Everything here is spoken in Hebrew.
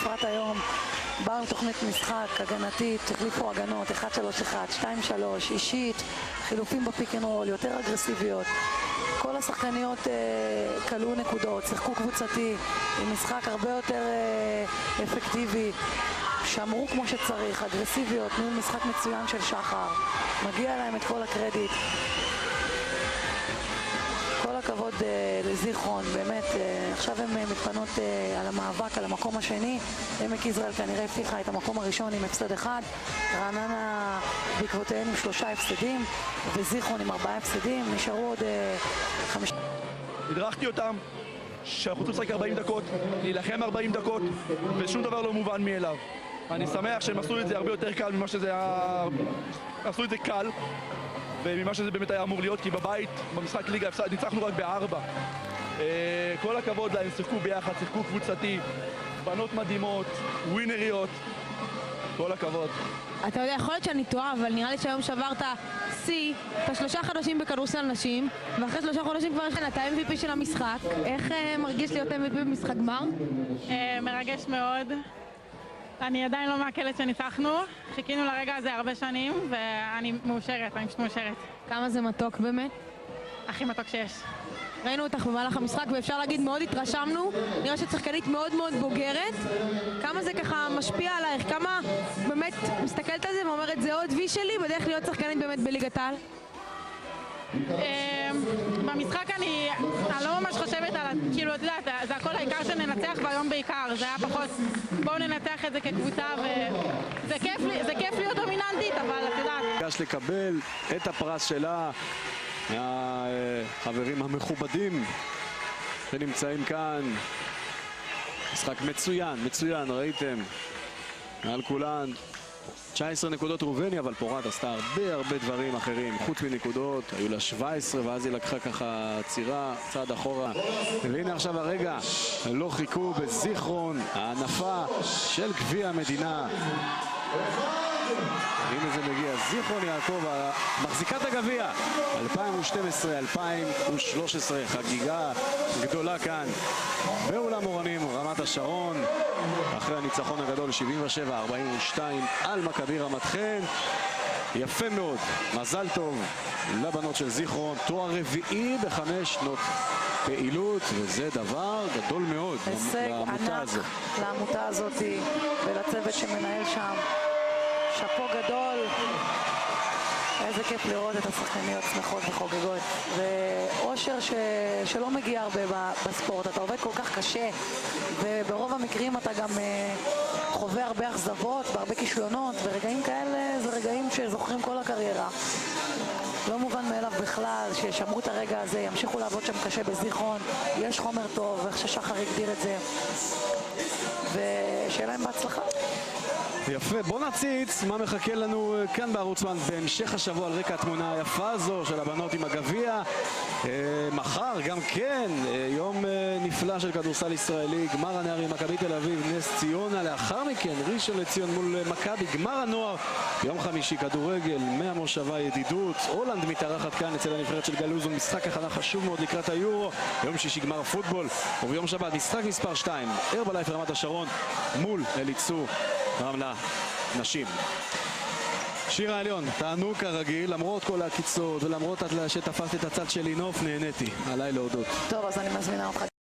בפרט היום, באו עם תוכנית משחק הגנתית, החליפו הגנות, 1-3-1, 2-3, אישית, חילופים בפיק אנד רול, יותר אגרסיביות. כל השחקניות קלעו נקודות, שיחקו קבוצתי, עם משחק הרבה יותר אפקטיבי, שמרו כמו שצריך, אגרסיביות, ניהול משחק מצוין של שחר. מגיע להם את כל הקרדיט. כל הכבוד לזיכרון, באמת, עכשיו הן מתפנות על המאבק, על המקום השני. עמק יזרעאל כנראה הבטיחה את המקום הראשון עם הפסד אחד, רעננה בעקבותיהן עם 3 הפסדים, וזיכרון עם 4 הפסדים, נשארו עוד 5. הדרכתי אותם שאנחנו צריכים לשחק 40 דקות, להילחם 40 דקות, ושום דבר לא מובן מאליו. אני שמח שהם עשו את זה הרבה יותר קל ממה שזה היה... עשו את זה קל וממה שזה באמת היה אמור להיות, כי בבית, במשחק ליגה, ניצחנו רק ב4. כל הכבוד להם, שיחקו ביחד, שיחקו קבוצתי, בנות מדהימות, ווינריות, כל הכבוד. אתה יודע, יכול להיות שאני טועה, אבל נראה לי שהיום שברת שיא, אתה 3 חודשים בכדורסל נשים, ואחרי 3 חודשים כבר אתה MVP של המשחק. איך מרגיש להיות MVP במשחק גמר? מרגש מאוד. אני עדיין לא מעכלת שניצחנו, חיכינו לרגע הזה הרבה שנים, ואני מאושרת, אני פשוט מאושרת. כמה זה מתוק באמת? הכי מתוק שיש. ראינו אותך במהלך המשחק, ואפשר להגיד מאוד התרשמנו. נראה שאת שחקנית מאוד מאוד בוגרת. כמה זה ככה משפיע עלייך? כמה באמת מסתכלת על זה ואומרת, זה עוד וי שלי בדרך להיות שחקנית באמת בליגת העל? במשחק אני לא ממש חושבת על, כאילו, את יודעת, זה הכל העיקר שננצח, והיום בעיקר, זה היה פחות, בואו ננצח את זה כקבוצה, וזה כיף להיות דומיננטית, אבל את יודעת. ביקש לקבל את הפרס שלה מהחברים המכובדים שנמצאים כאן. משחק מצוין, מצוין, ראיתם, מעל כולן. 19 נקודות רובני, אבל פורת עשתה הרבה דברים אחרים חוץ מנקודות, היו לה 17 ואז היא לקחה ככה צירה צעד אחורה, והנה עכשיו הרגע לא חיכו בזיכרון, הענפה של גביע המדינה. הנה זה מגיע, זיכרון יעקב מחזיקת הגביע 2012-2013, חגיגה גדולה כאן באולם אורנים רמת השרון אחרי הניצחון הגדול 77-42 על מכבי רמת חן. יפה מאוד, מזל טוב לבנות של זיכרון, תואר רביעי ב5 שנות פעילות, וזה דבר גדול מאוד לעמותה הזאת. לעמותה הזאת ולצוות שמנהל שם, שפו גדול. איזה כיף לראות את השחקניות שמחות וחוגגות, ואושר שלא מגיע הרבה בספורט. אתה עובד כל כך קשה, וברוב המקרים אתה גם חווה הרבה אכזבות והרבה כישלונות, ורגעים כאלה זה רגעים שזוכרים כל הקריירה. לא מובן מאליו בכלל שישמרו את הרגע הזה, ימשיכו לעבוד שם קשה בזיכרון, יש חומר טוב, איך ששחר הגדיר את זה, ושיהיה להם בהצלחה. יפה, בוא נציץ מה מחכה לנו כאן בערוץ 1 בהמשך השבוע על רקע התמונה היפה הזו של הבנות עם הגביע. מחר גם כן יום נפלא של כדורסל ישראלי, גמר הנערים מכבי תל אביב נס ציונה, לאחר מכן ראשון לציון מול מכבי, גמר הנוער יום חמישי כדורגל מהמושבה ידידות, הולנד מתארחת כאן אצל הנבחרת של גלוזון, משחק הכנה חשוב מאוד לקראת היורו, יום שישי גמר פוטבול, וביום שבת משחק מספר 2 הרבלייף רמת השרון מול אליצור רמלה נשים. שירה עליון, תענוג כרגיל, למרות כל הקיצות ולמרות שתפסת את הצד שלי נוף, נהניתי, עליי להודות. טוב, אז אני מזמינה אותך.